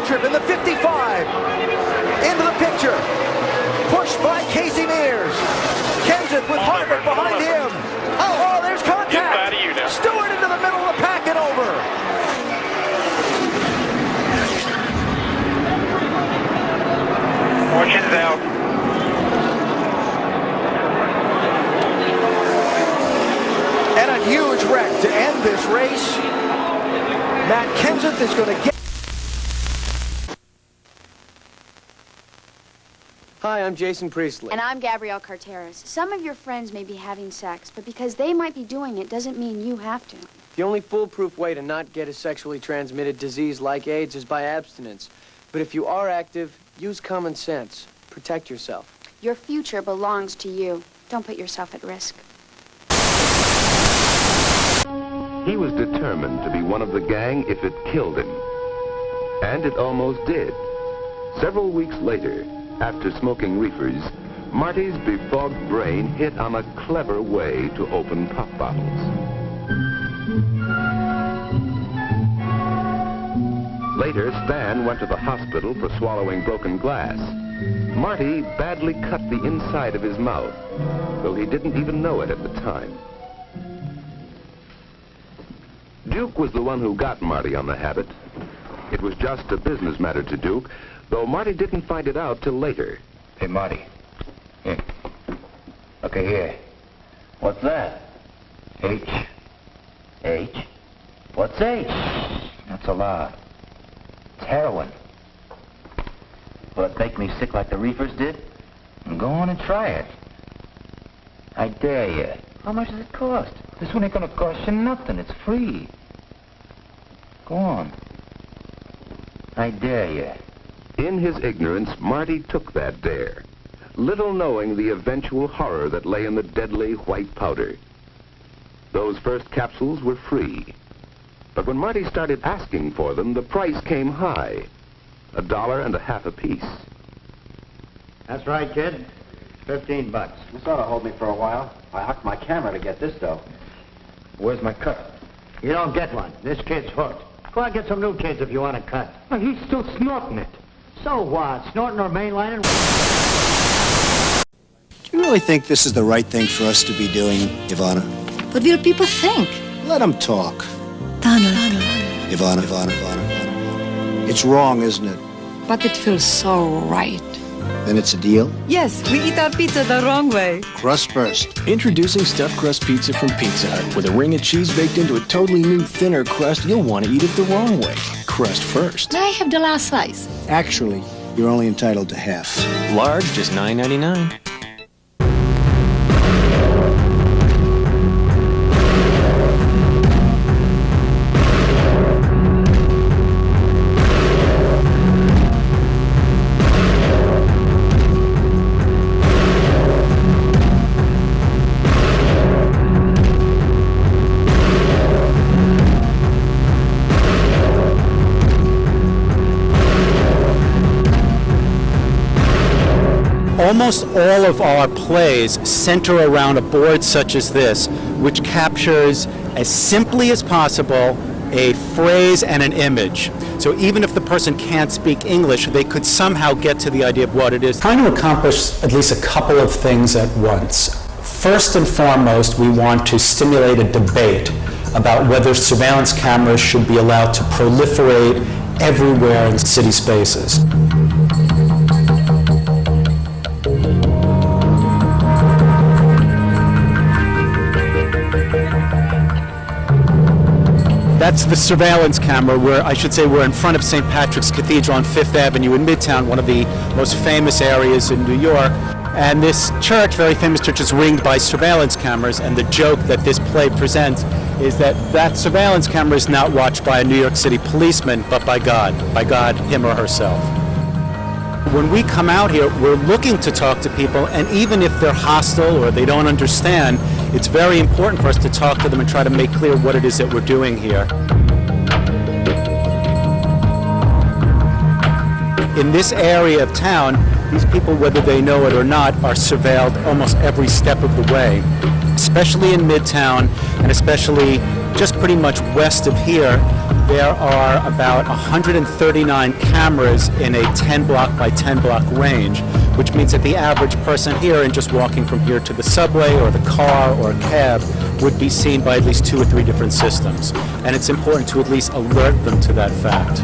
Trip in the 55. Into the picture. Pushed by Casey Mears. Kenseth with Harvick behind him. Oh, there's contact. Stewart into the middle of the pack and over. Fortune's out. And a huge wreck to end this race. Matt Kenseth is going to get... Hi, I'm Jason Priestley. And I'm Gabrielle Carteris. Some of your friends may be having sex, but because they might be doing it doesn't mean you have to. The only foolproof way to not get a sexually transmitted disease like AIDS is by abstinence. But if you are active, use common sense. Protect yourself. Your future belongs to you. Don't put yourself at risk. He was determined to be one of the gang if it killed him. And it almost did. Several weeks later, after smoking reefers, Marty's befogged brain hit on a clever way to open pop bottles. Later, Stan went to the hospital for swallowing broken glass. Marty badly cut the inside of his mouth, though he didn't even know it at the time. Duke was the one who got Marty on the habit. It was just a business matter to Duke, though Marty didn't find it out till later. Hey, Marty. Here. Okay, here. What's that? H. H? What's H? That's a lot. It's heroin. Will it make me sick like the reefers did? Go on and try it. I dare you. How much does it cost? This one ain't gonna cost you nothing. It's free. Go on. I dare you. In his ignorance, Marty took that dare, little knowing the eventual horror that lay in the deadly white powder. Those first capsules were free. But when Marty started asking for them, the price came high. $1.50 apiece. That's right, kid. $15. This ought to hold me for a while. I hooked my camera to get this, though. Where's my cut? You don't get one. This kid's hooked. Go out and get some new kids if you want to cut. Well, he's still snorting it. So what? Snorting or mainlining? Do you really think this is the right thing for us to be doing, Ivana? What will people think? Let them talk. Donald. Ivana. It's wrong, isn't it? But it feels so right. Then it's a deal? Yes, we eat our pizza the wrong way. Crust first. Introducing stuffed crust pizza from Pizza Hut. With a ring of cheese baked into a totally new, thinner crust, you'll want to eat it the wrong way. Crust first. May I have the last slice? Actually, you're only entitled to half. Large, just $9.99. Almost all of our plays center around a board such as this, which captures as simply as possible a phrase and an image. So even if the person can't speak English, they could somehow get to the idea of what it is. Trying to accomplish at least a couple of things at once. First and foremost, we want to stimulate a debate about whether surveillance cameras should be allowed to proliferate everywhere in city spaces. That's the surveillance camera where, I should say, we're in front of St. Patrick's Cathedral on Fifth Avenue in Midtown, one of the most famous areas in New York. And this church, very famous church, is ringed by surveillance cameras. And the joke that this play presents is that that surveillance camera is not watched by a New York City policeman, but by God, him or herself. When we come out here, we're looking to talk to people, and even if they're hostile or they don't understand, it's very important for us to talk to them and try to make clear what it is that we're doing here. In this area of town, these people, whether they know it or not, are surveilled almost every step of the way, especially in Midtown, and especially just pretty much west of here. there are about 139 cameras in a 10 block by 10 block range, which means that the average person here, in just walking from here to the subway or the car or a cab, would be seen by at least 2 or 3 different systems. And it's important to at least alert them to that fact.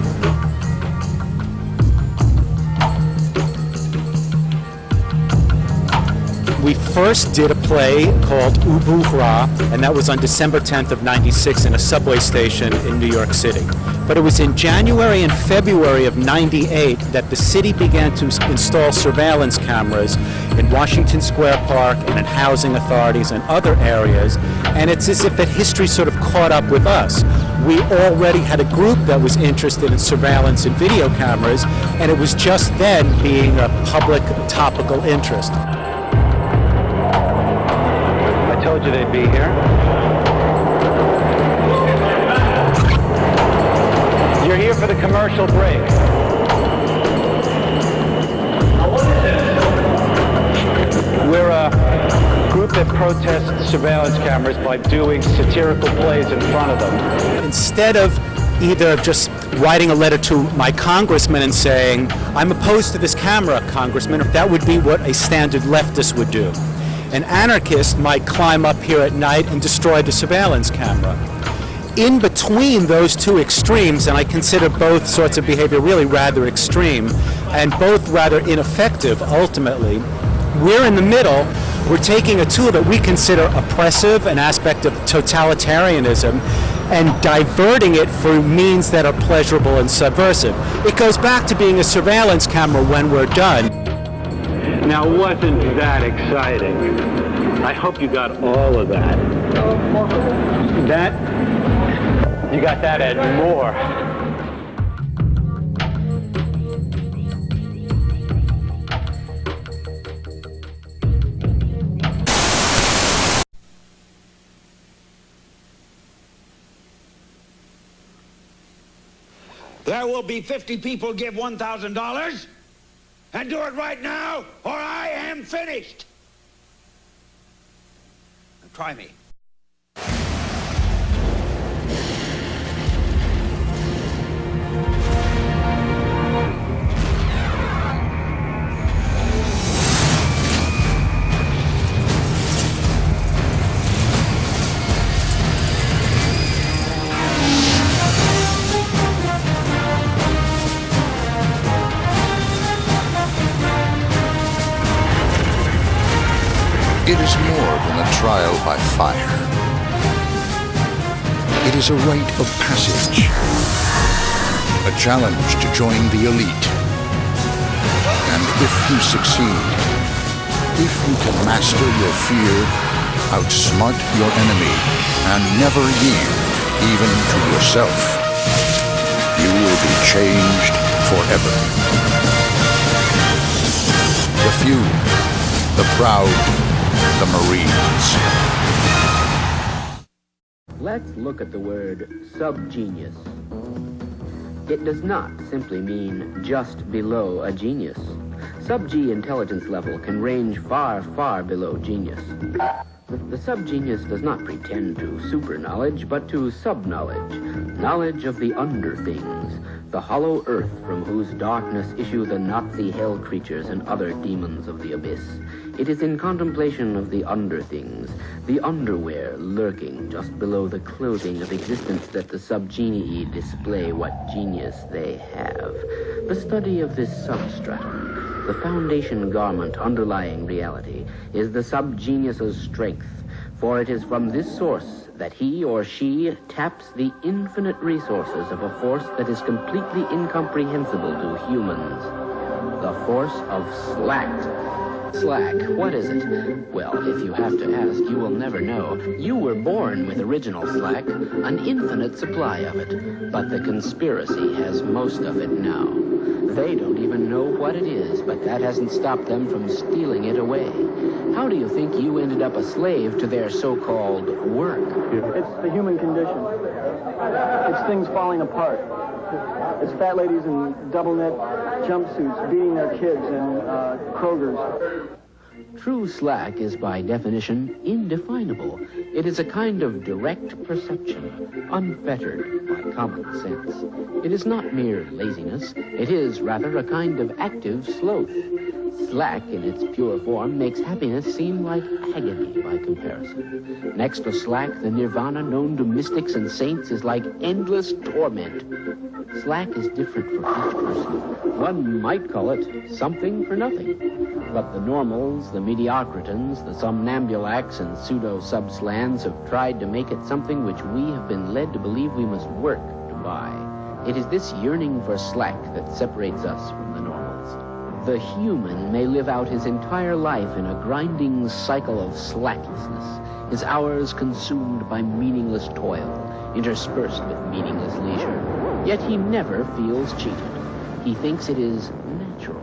We first did a play called Ubuhra, and that was on December 10th of '96 in a subway station in New York City. But it was in January and February of '98 that the city began to install surveillance cameras in Washington Square Park and in housing authorities and other areas, and it's as if that history sort of caught up with us. We already had a group that was interested in surveillance and video cameras, and it was just then being a public topical interest. I told you they'd be here. You're here for the commercial break. We're a group that protests surveillance cameras by doing satirical plays in front of them. Instead of either just writing a letter to my congressman and saying, I'm opposed to this camera, congressman, that would be what a standard leftist would do. An anarchist might climb up here at night and destroy the surveillance camera. In between those two extremes, and I consider both sorts of behavior really rather extreme and both rather ineffective ultimately, we're in the middle. We're taking a tool that we consider oppressive, an aspect of totalitarianism, and diverting it for means that are pleasurable and subversive. It goes back to being a surveillance camera when we're done. Now, wasn't that exciting? I hope you got all of that. That? You got that and more. There will be 50 people give $1,000. And do it right now, or I am finished. Now try me. It is more than a trial by fire. It is a rite of passage, a challenge to join the elite. And if you succeed, if you can master your fear, outsmart your enemy, and never yield even to yourself, you will be changed forever. The few, the proud, the Marines. Let's look at the word subgenius. It does not simply mean just below a genius. Sub-G intelligence level can range far, far below genius. The sub-genius does not pretend to super-knowledge, but to sub-knowledge. Knowledge of the under-things, the hollow earth from whose darkness issue the Nazi hell creatures and other demons of the abyss. It is in contemplation of the under-things, the underwear lurking just below the clothing of existence that the sub-genii display what genius they have. The study of this substratum, the foundation garment underlying reality, is the sub-genius's strength, for it is from this source that he or she taps the infinite resources of a force that is completely incomprehensible to humans. The force of slack. Slack, what is it? Well, if you have to ask, you will never know. You were born with original slack, an infinite supply of it. But the conspiracy has most of it now. They don't even know what it is, but that hasn't stopped them from stealing it away. How do you think you ended up a slave to their so-called work? It's the human condition. It's things falling apart. It's fat ladies in double-knit jumpsuits beating their kids in Kroger's. True slack is by definition indefinable. It is a kind of direct perception, unfettered by common sense. It is not mere laziness. It is rather a kind of active sloth. Slack in its pure form makes happiness seem like agony by comparison. Next to slack, the nirvana known to mystics and saints is like endless torment. Slack is different for each person. One might call it something for nothing. But the normals, the mediocritans, the somnambulacs, and pseudo-subslans have tried to make it something which we have been led to believe we must work to buy. It is this yearning for slack that separates us from the normals. The human may live out his entire life in a grinding cycle of slacklessness, his hours consumed by meaningless toil, interspersed with meaningless leisure. Yet he never feels cheated. He thinks it is natural.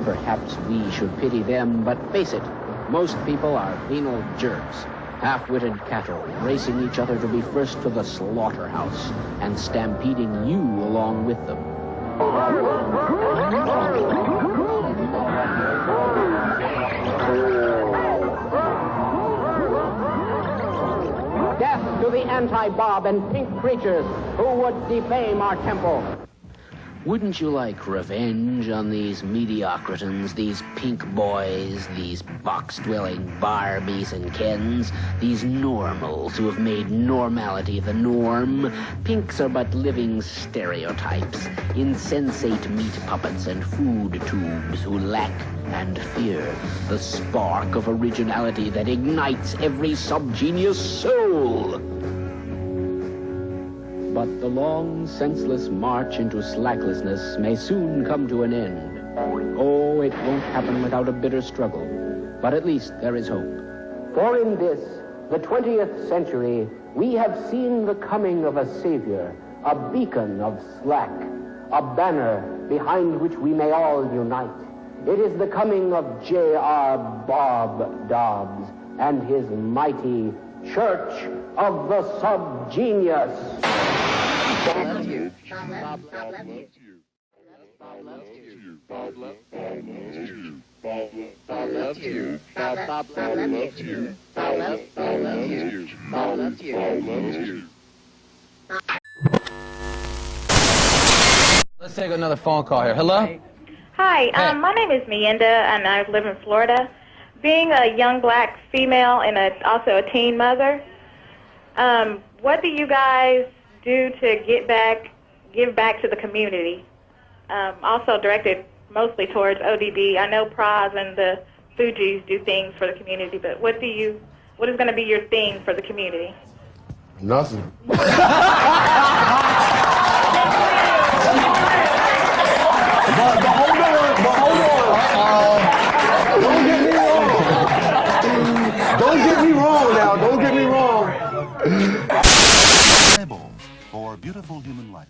Perhaps we should pity them, but face it, most people are venal jerks, half-witted cattle, racing each other to be first to the slaughterhouse, and stampeding you along with them. Death to the anti-Bob and pink creatures who would defame our temple. Wouldn't you like revenge on these mediocritans, these pink boys, these box-dwelling Barbies and Kens, these normals who have made normality the norm? Pinks are but living stereotypes, insensate meat puppets and food tubes who lack and fear the spark of originality that ignites every subgenius soul. But the long, senseless march into slacklessness may soon come to an end. Oh, it won't happen without a bitter struggle, but at least there is hope. For in this, the 20th century, we have seen the coming of a savior, a beacon of slack, a banner behind which we may all unite. It is the coming of J.R. Bob Dobbs and his mighty Church of the Subgenius. Bob loves you. Bob loves you. Bob loves you. Bob loves you. Bob loves you. Bob loves you. Bob loves you. Bob loves you. Let's take another phone call here. Hello? Hi, my name is Mienda, and I live in Florida. Being a young black female and also a teen mother, what do you guys do to give back to the community? Also directed mostly towards ODB. I know Praz and the Fugees do things for the community, but what is going to be your thing for the community? Nothing. But don't get me wrong. Don't get me wrong now. Don't get me wrong. For beautiful human life.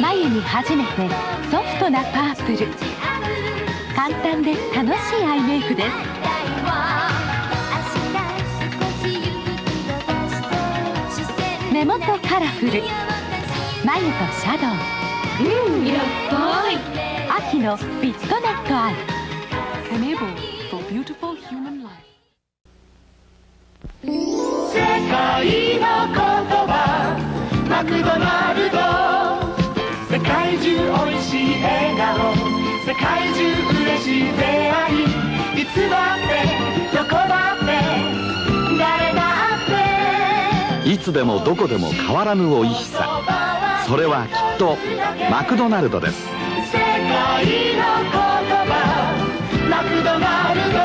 眉に初めてソフトなパープル。簡単で楽しいアイメイクです。目元カラフル。眉とシャドウ。やっばい。秋のフィットネットアイ。Enable for beautiful human life. 世界の言葉マクドナルド世界中美味しい笑顔世界中嬉しい出会いいつだってどこだって誰だっていつでもどこでも変わらぬ美味しさそれはきっとマクドナルドです世界の言葉マクドナルド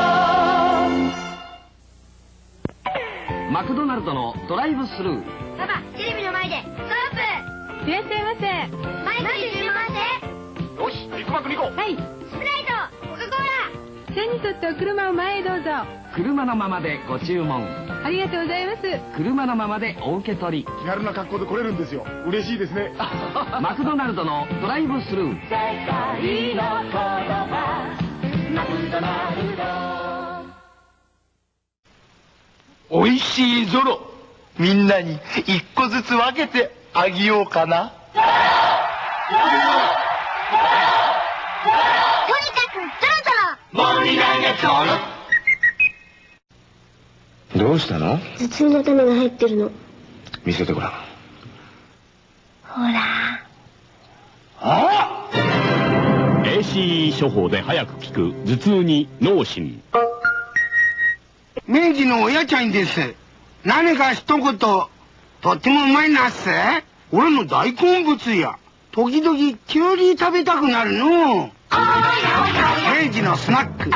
マクドナルドのドライブスルーパパ、テレビの前でストップいらっしゃいませ前にいらっしゃいませよし、ビッグマックに行こうはいスプライト、コカ・コーラ線に沿ってお車を前へどうぞ車のままでご注文ありがとうございます車のままでお受け取り気軽な格好で来れるんですよ嬉しいですねマクドナルドのドライブスルー世界の言葉マクドナルドおいしいゾロみんなに一個ずつ分けてあげようかなどうしたの？頭痛の種が入ってるの。見せてごらん。ほら。ああ ACE 処方で早く効く頭痛に脳神。明治の親ちゃんです。何か一言、とってもうまいなっせ。俺の大好物や。時々キュウリ食べたくなるの。明治のスナック。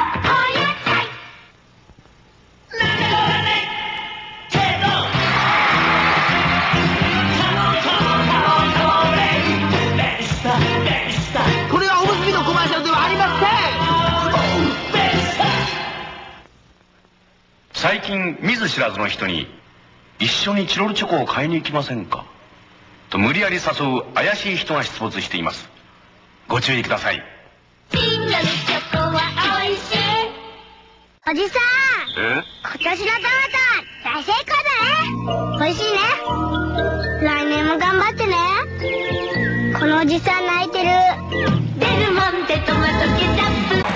これはおむすびのコマーシャルではありません。最近見ず知らずの人に一緒にチロルチョコを買いに行きませんかと無理やり誘う怪しい人が出没しています。ご注意ください。チロルチョコはおいしい。おじさん、今年のトマト大成功だね。おいしいね。来年も頑張ってね。このおじさん泣いてる。デルモンテトマトケチャップ。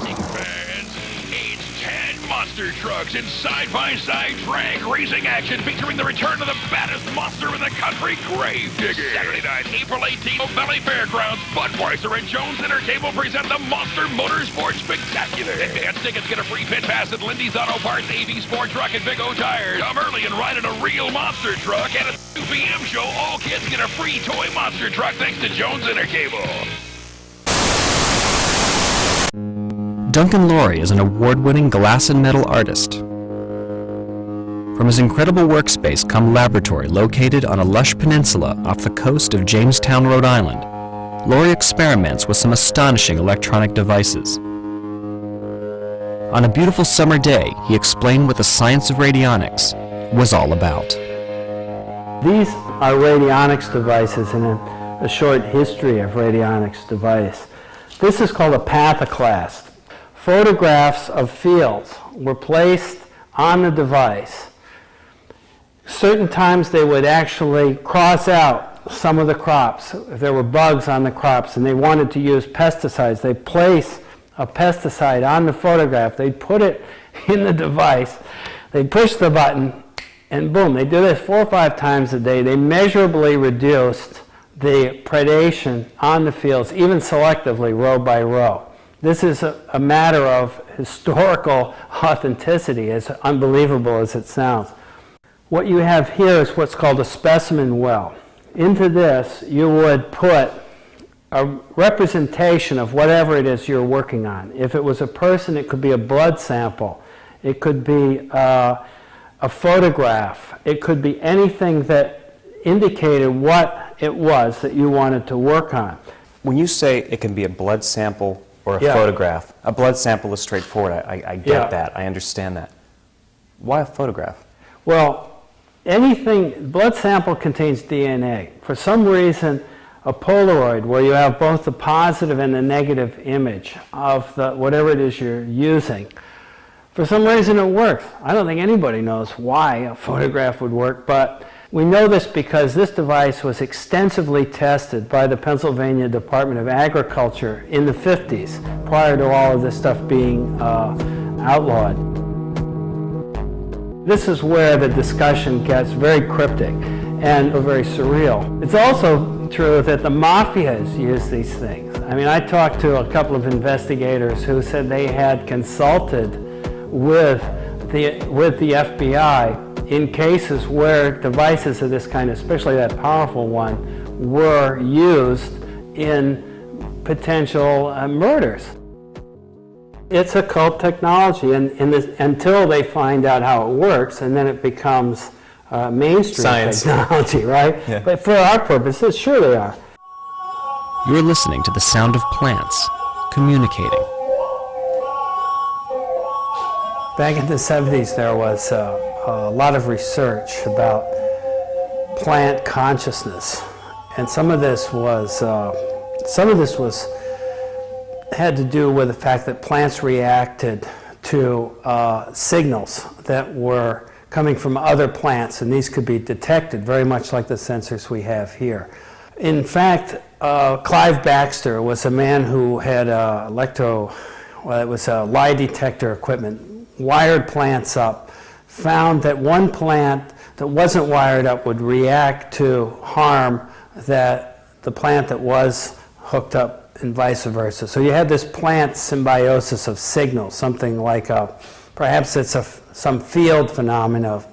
Monster trucks in side-by-side drag racing action featuring the return of the baddest monster in the country, Gravedigger. Saturday night, April 18th, O'Malley Fairgrounds, Budweiser and Jones Intercable present the Monster Motorsports Spectacular. Advance tickets get a free pit pass at Lindy's Auto Parts, AV Sport Truck, and Big O Tires. Come early and ride in a real monster truck. And at the 2 p.m. show, all kids get a free toy monster truck thanks to Jones Intercable. Duncan Laurie is an award-winning glass and metal artist. From his incredible workspace come laboratory located on a lush peninsula off the coast of Jamestown, Rhode Island, Laurie experiments with some astonishing electronic devices. On a beautiful summer day, he explained what the science of radionics was all about. These are radionics devices and a short history of radionics device. This is called a pathoclast. Photographs of fields were placed on the device. Certain times they would actually cross out some of the crops. If there were bugs on the crops and they wanted to use pesticides, they'd place a pesticide on the photograph. They'd put it in the device. They'd push the button and boom. They do this 4 or 5 times a day. They measurably reduced the predation on the fields, even selectively, row by row. This is a matter of historical authenticity, as unbelievable as it sounds. What you have here is what's called a specimen well. Into this, you would put a representation of whatever it is you're working on. If it was a person, it could be a blood sample. It could be a photograph. It could be anything that indicated what it was that you wanted to work on. When you say it can be a blood sample or a photograph, a blood sample is straightforward. I get that. I understand that. Why a photograph? Well, anything, blood sample contains DNA. For some reason, a Polaroid where you have both the positive and the negative image of the, whatever it is you're using, for some reason it works. I don't think anybody knows why a photograph would work, but we know this because this device was extensively tested by the Pennsylvania Department of Agriculture in the 50s, prior to all of this stuff being outlawed. This is where the discussion gets very cryptic and very surreal. It's also true that the mafias use these things. I mean, I talked to a couple of investigators who said they had consulted with the FBI in cases where devices of this kind, especially that powerful one, were used in potential murders. It's occult technology, and until they find out how it works, and then it becomes mainstream Science. technology, right? Yeah. But for our purposes, sure they are. You're listening to the sound of plants communicating. Back in the 70s, there was a lot of research about plant consciousness, and some of this had to do with the fact that plants reacted to signals that were coming from other plants, and these could be detected very much like the sensors we have here. In fact, Clive Baxter was a man who had it was a lie detector equipment, wired plants up, found that one plant that wasn't wired up would react to harm that the plant that was hooked up, and vice versa. So you had this plant symbiosis of signals, something like perhaps it's some field phenomena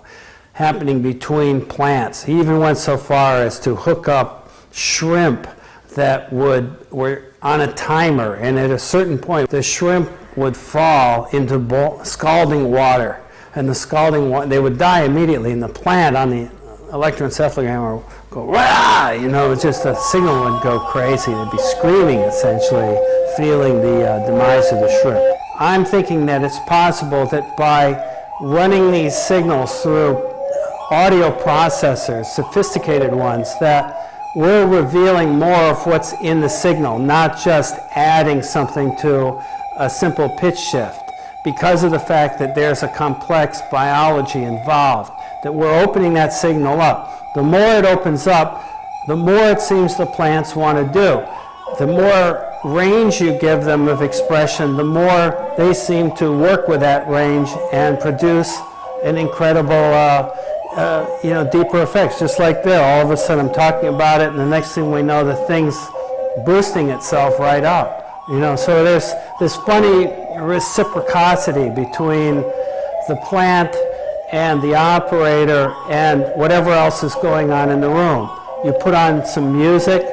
happening between plants. He even went so far as to hook up shrimp that were on a timer, and at a certain point the shrimp would fall into scalding water, and the scalding water, they would die immediately, and the plant on the electroencephalogram would go, rah! You know, just the signal would go crazy. They'd be screaming, essentially, feeling the demise of the shrimp. I'm thinking that it's possible that by running these signals through audio processors, sophisticated ones, that we're revealing more of what's in the signal, not just adding something to a simple pitch shift, because of the fact that there's a complex biology involved, that we're opening that signal up. The more it opens up, the more it seems the plants want to do. The more range you give them of expression, the more they seem to work with that range and produce an incredible deeper effects, just like there. All of a sudden I'm talking about it, and the next thing we know, the thing's boosting itself right up. You know, so there's this funny reciprocity between the plant and the operator and whatever else is going on in the room. You put on some music,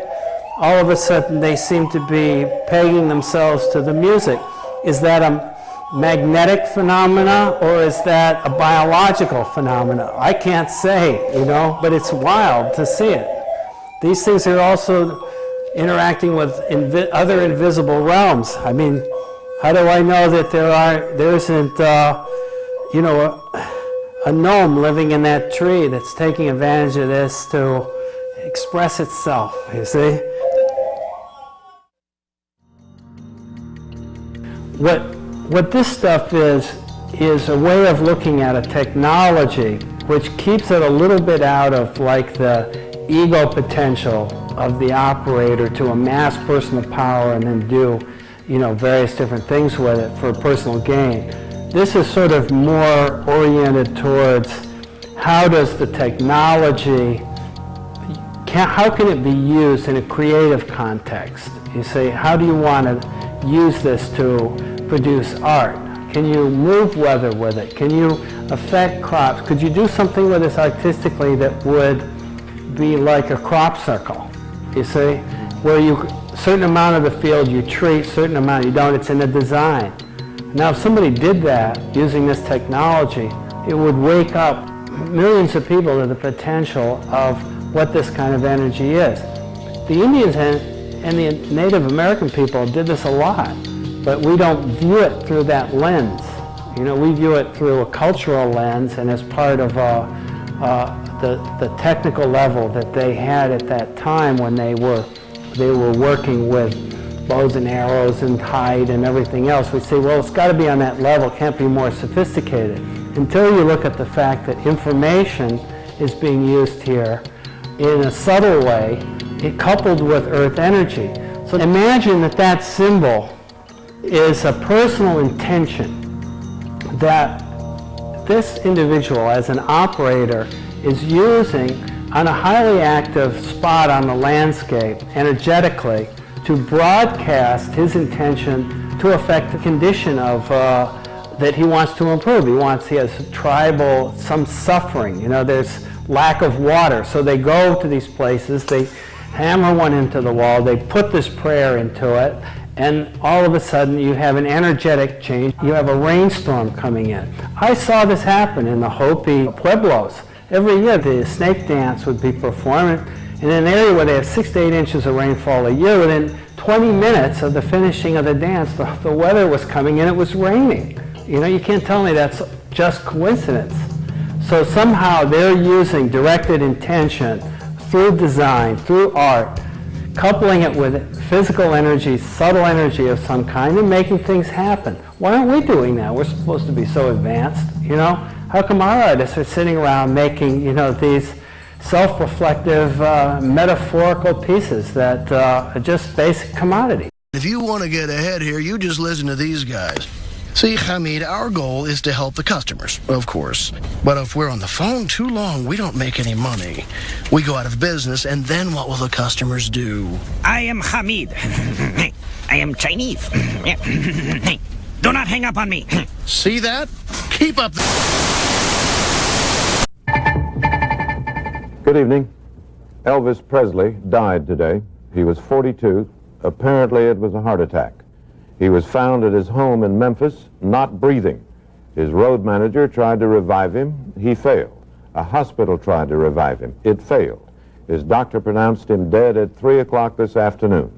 all of a sudden they seem to be pegging themselves to the music. Is that a magnetic phenomena, or is that a biological phenomena? I can't say, you know, but it's wild to see it. These things are also interacting with other invisible realms. I mean, how do I know that there isn't, a gnome living in that tree that's taking advantage of this to express itself, you see? What this stuff is a way of looking at a technology which keeps it a little bit out of like the ego potential of the operator to amass personal power and then do, various different things with it for personal gain. This is sort of more oriented towards how does the technology, how can it be used in a creative context? You say, how do you want to use this to produce art? Can you move weather with it? Can you affect crops? Could you do something with this artistically that would be like a crop circle? You see, where certain amount of the field you treat, certain amount you don't. It's in the design. Now, if somebody did that using this technology, it would wake up millions of people to the potential of what this kind of energy is. The Indians and the Native American people did this a lot, but we don't view it through that lens. We view it through a cultural lens and as part of the technical level that they had at that time when they were working with bows and arrows and hide and everything else. We say, well, it's got to be on that level, it can't be more sophisticated. Until you look at the fact that information is being used here in a subtle way, coupled with earth energy. So imagine that symbol is a personal intention that this individual, as an operator, is using on a highly active spot on the landscape energetically to broadcast his intention to affect the condition of that he wants to improve. He has some suffering. There's lack of water, so they go to these places, they hammer one into the wall, they put this prayer into it, and all of a sudden you have an energetic change. You have a rainstorm coming in. I saw this happen in the Hopi Pueblos. Every year the snake dance would be performed in an area where they have 6 to 8 inches of rainfall a year. Within 20 minutes of the finishing of the dance, the weather was coming in, it was raining. You can't tell me that's just coincidence. So somehow they're using directed intention through design, through art, coupling it with physical energy, subtle energy of some kind, and making things happen. Why aren't we doing that? We're supposed to be so advanced, How come our artists are sitting around making, these self-reflective, metaphorical pieces that are just basic commodities. If you want to get ahead here, you just listen to these guys. See, Hamid, our goal is to help the customers, of course. But if we're on the phone too long, we don't make any money. We go out of business, and then what will the customers do? I am Hamid. I am Chinese. Do not hang up on me. See that? Keep up the... Good evening. Elvis Presley died today. He was 42. Apparently it was a heart attack. He was found at his home in Memphis, not breathing. His road manager tried to revive him. He failed. A hospital tried to revive him. It failed. His doctor pronounced him dead at 3 o'clock this afternoon.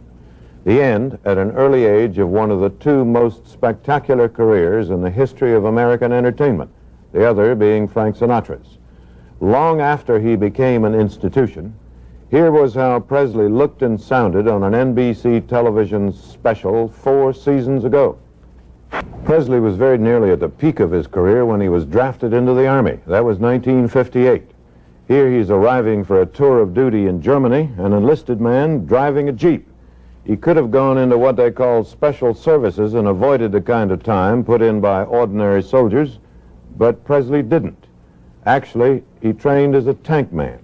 The end, at an early age, of one of the two most spectacular careers in the history of American entertainment, the other being Frank Sinatra's. Long after he became an institution, here was how Presley looked and sounded on an NBC television special 4 seasons ago. Presley was very nearly at the peak of his career when he was drafted into the Army. That was 1958. Here he's arriving for a tour of duty in Germany, an enlisted man driving a Jeep. He could have gone into what they call special services and avoided the kind of time put in by ordinary soldiers, but Presley didn't. Actually, he trained as a tank man.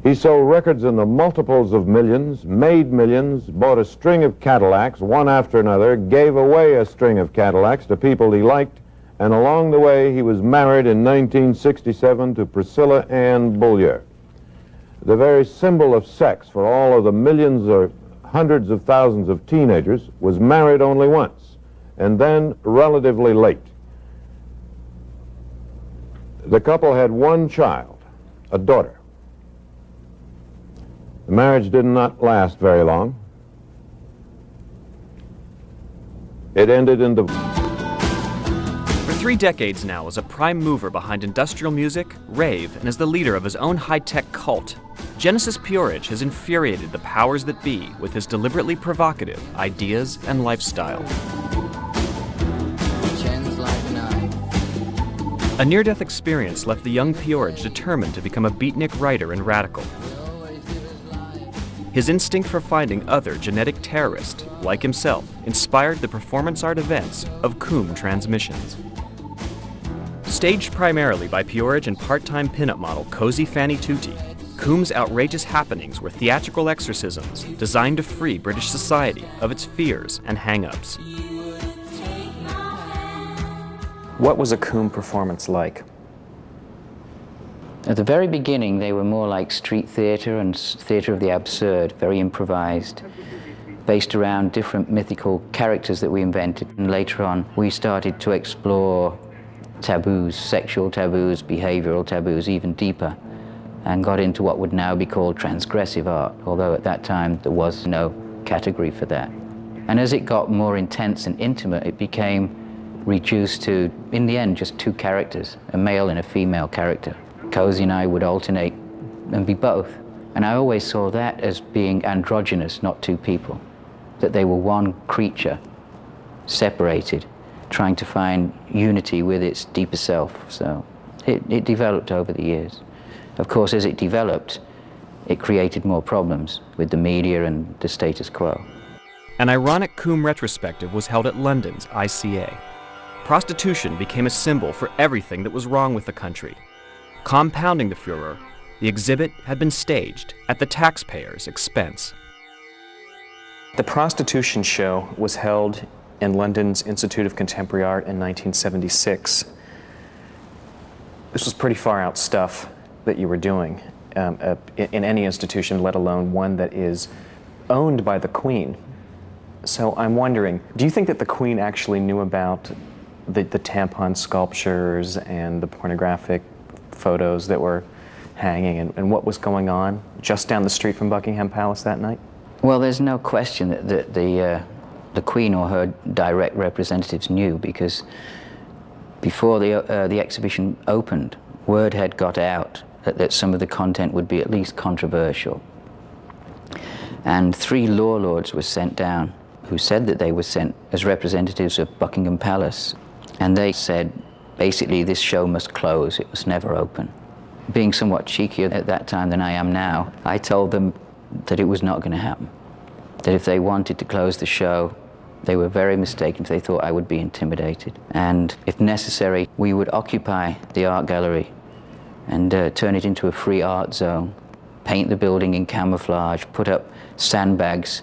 He sold records in the multiples of millions, made millions, bought a string of Cadillacs, one after another, gave away a string of Cadillacs to people he liked, and along the way he was married in 1967 to Priscilla Ann Bullier. The very symbol of sex for all of the millions or hundreds of thousands of teenagers, was married only once, and then relatively late. The couple had one child, a daughter. The marriage did not last very long. It ended in divorce. For 3 decades now, as a prime mover behind industrial music, rave, and as the leader of his own high-tech cult, Genesis Peerage has infuriated the powers that be with his deliberately provocative ideas and lifestyle. A near-death experience left the young Peerage determined to become a beatnik writer and radical. His instinct for finding other genetic terrorists, like himself, inspired the performance art events of Coom Transmissions. Staged primarily by Peerage and part-time pinup model Cozy Fanny Tutti, Coom's outrageous happenings were theatrical exorcisms designed to free British society of its fears and hang-ups. What was a Coom performance like? At the very beginning, they were more like street theater and theater of the absurd, very improvised, based around different mythical characters that we invented. And later on, we started to explore taboos, sexual taboos, behavioral taboos, even deeper, and got into what would now be called transgressive art, although at that time there was no category for that. And as it got more intense and intimate, it became reduced to, in the end, just 2 characters, a male and a female character. Cozy and I would alternate and be both. And I always saw that as being androgynous, not 2 people. That they were one creature, separated, trying to find unity with its deeper self. So it developed over the years. Of course, as it developed, it created more problems with the media and the status quo. An ironic Coom retrospective was held at London's ICA. Prostitution became a symbol for everything that was wrong with the country. Compounding the furor, the exhibit had been staged at the taxpayer's expense. The prostitution show was held in London's Institute of Contemporary Art in 1976. This was pretty far out stuff that you were doing in any institution, let alone one that is owned by the Queen. So I'm wondering, do you think that the Queen actually knew about the tampon sculptures and the pornographic photos that were hanging and what was going on just down the street from Buckingham Palace that night? Well, there's no question that the Queen or her direct representatives knew, because before the exhibition opened, word had got out that some of the content would be at least controversial. And 3 law lords were sent down who said that they were sent as representatives of Buckingham Palace. And they said, basically, this show must close. It was never open. being somewhat cheekier at that time than I am now, I told them that it was not going to happen. That if they wanted to close the show, they were very mistaken if they thought I would be intimidated. And if necessary, we would occupy the art gallery and turn it into a free art zone, paint the building in camouflage, put up sandbags,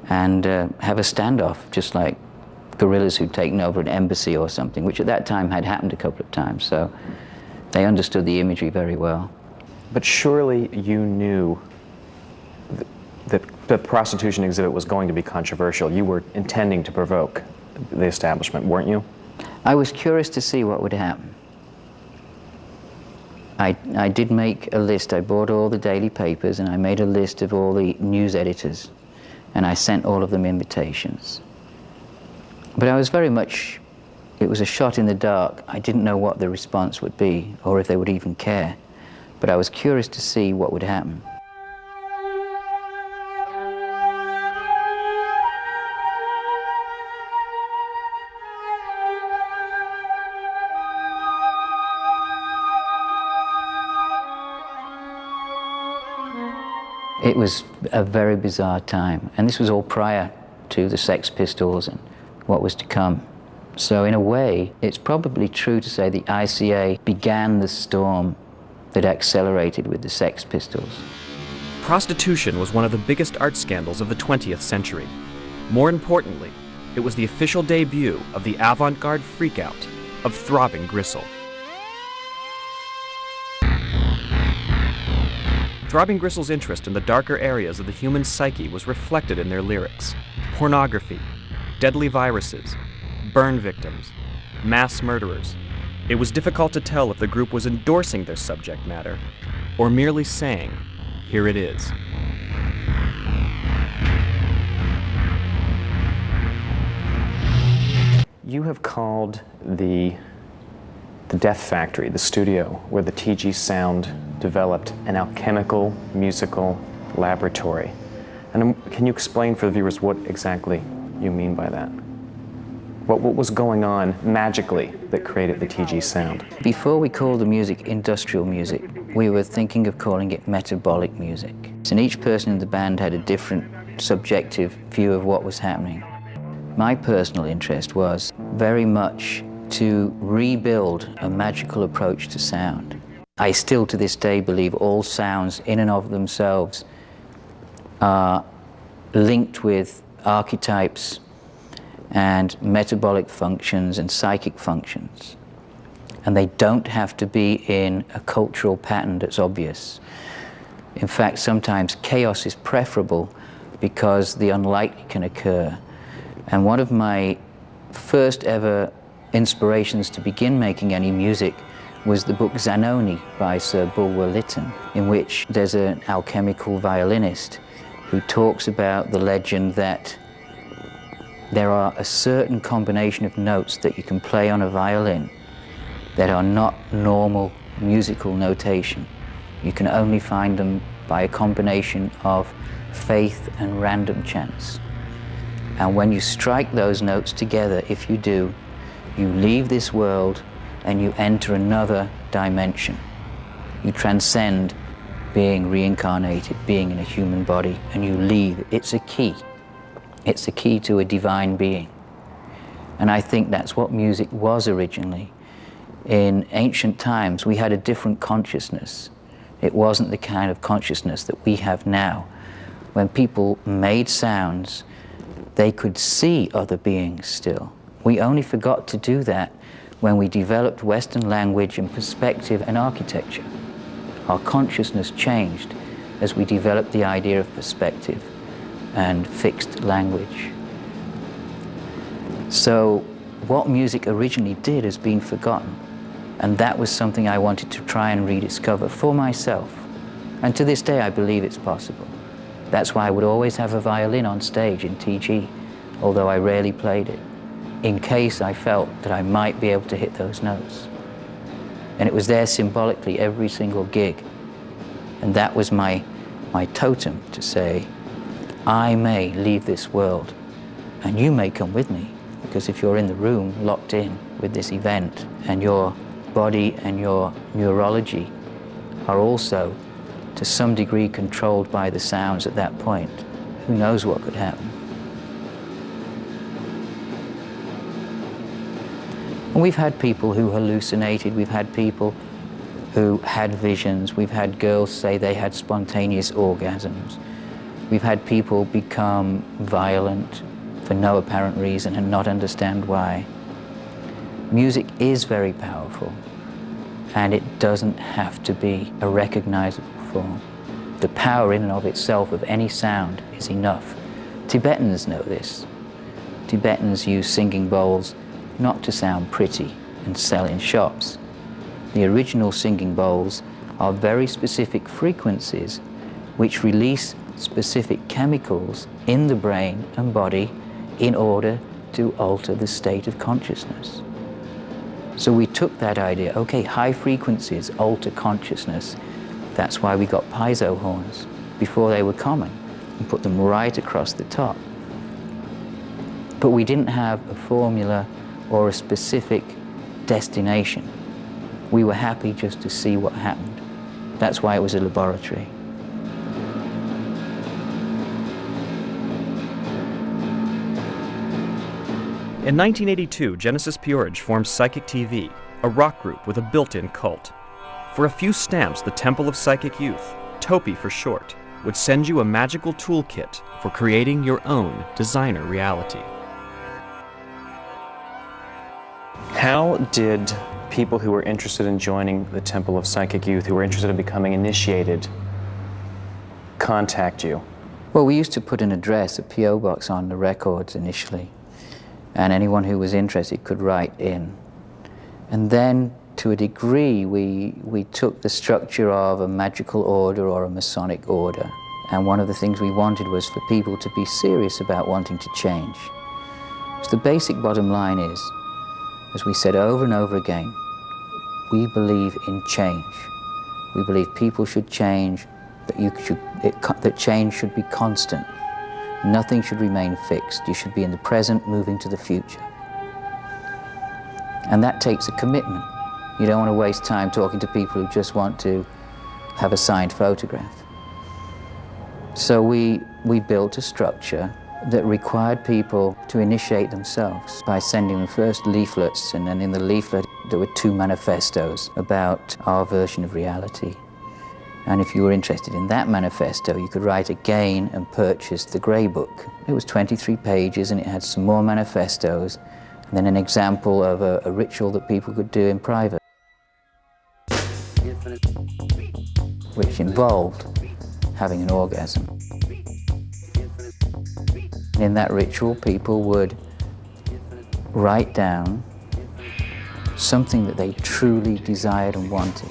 and have a standoff, just like guerrillas who'd taken over an embassy or something, which at that time had happened a couple of times. So they understood the imagery very well. But surely you knew that the prostitution exhibit was going to be controversial. You were intending to provoke the establishment, weren't you? I was curious to see what would happen. I did make a list. I bought all the daily papers and I made a list of all the news editors, and I sent all of them invitations. But I was very much, it was a shot in the dark. I didn't know what the response would be or if they would even care. But I was curious to see what would happen. It was a very bizarre time, and this was all prior to the Sex Pistols and what was to come. So in a way, it's probably true to say the ICA began the storm that accelerated with the Sex Pistols. Prostitution was one of the biggest art scandals of the 20th century. More importantly, it was the official debut of the avant-garde freakout of Throbbing Gristle. Throbbing Gristle's interest in the darker areas of the human psyche was reflected in their lyrics. Pornography, deadly viruses, burn victims, mass murderers. It was difficult to tell if the group was endorsing their subject matter or merely saying, "Here it is." You have called the Death Factory, the studio where the TG sound developed, an alchemical musical laboratory. And can you explain for the viewers what exactly you mean by that? What was going on magically that created the TG sound? Before we called the music industrial music, we were thinking of calling it metabolic music. And each person in the band had a different subjective view of what was happening. My personal interest was very much to rebuild a magical approach to sound. I still to this day believe all sounds in and of themselves are linked with archetypes and metabolic functions and psychic functions. And they don't have to be in a cultural pattern that's obvious. In fact, sometimes chaos is preferable because the unlikely can occur. And one of my first ever inspirations to begin making any music was the book Zanoni by Sir Bulwer Lytton, in which there's an alchemical violinist who talks about the legend that there are a certain combination of notes that you can play on a violin that are not normal musical notation. You can only find them by a combination of faith and random chance. And when you strike those notes together, if you do, you leave this world and you enter another dimension. You transcend being reincarnated, being in a human body, and you leave. It's a key. It's a key to a divine being. And I think that's what music was originally. In ancient times, we had a different consciousness. It wasn't the kind of consciousness that we have now. When people made sounds, they could see other beings still. We only forgot to do that when we developed Western language and perspective and architecture. Our consciousness changed as we developed the idea of perspective and fixed language. So what music originally did has been forgotten. And that was something I wanted to try and rediscover for myself. And to this day, I believe it's possible. That's why I would always have a violin on stage in TG, although I rarely played it, in case I felt that I might be able to hit those notes. And it was there symbolically every single gig. And that was my totem to say, I may leave this world, and you may come with me, because if you're in the room locked in with this event, and your body and your neurology are also to some degree controlled by the sounds at that point. Who knows what could happen? And we've had people who hallucinated, we've had people who had visions, we've had girls say they had spontaneous orgasms, we've had people become violent for no apparent reason and not understand why. Music is very powerful, and it doesn't have to be a recognizable form. The power in and of itself of any sound is enough. Tibetans know this. Tibetans use singing bowls not to sound pretty and sell in shops. The original singing bowls are very specific frequencies which release specific chemicals in the brain and body in order to alter the state of consciousness. So we took that idea, okay, high frequencies alter consciousness. That's why we got piezo horns before they were common and put them right across the top. But we didn't have a formula or a specific destination. We were happy just to see what happened. That's why it was a laboratory. In 1982, Genesis Peerage formed Psychic TV, a rock group with a built-in cult. For a few stamps, the Temple of Psychic Youth, Topi for short, would send you a magical toolkit for creating your own designer reality. How did people who were interested in joining the Temple of Psychic Youth, who were interested in becoming initiated, contact you? Well, we used to put an address, a P.O. box on the records initially, and anyone who was interested could write in. And then, to a degree, we took the structure of a magical order or a Masonic order, and one of the things we wanted was for people to be serious about wanting to change. So the basic bottom line is, as we said over and over again, we believe in change. We believe people should change, that change should be constant. Nothing should remain fixed. You should be in the present, moving to the future. And that takes a commitment. You don't want to waste time talking to people who just want to have a signed photograph. So we built a structure that required people to initiate themselves by sending them first leaflets, and then in the leaflet there were 2 manifestos about our version of reality. And if you were interested in that manifesto, you could write again and purchase the grey book. It was 23 pages and it had some more manifestos, and then an example of a ritual that people could do in private, which involved having an orgasm. In that ritual, people would write down something that they truly desired and wanted.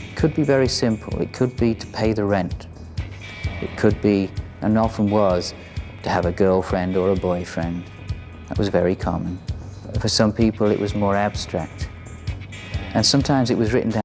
It could be very simple. It could be to pay the rent. It could be, and often was, to have a girlfriend or a boyfriend. That was very common. For some people, it was more abstract. And sometimes it was written down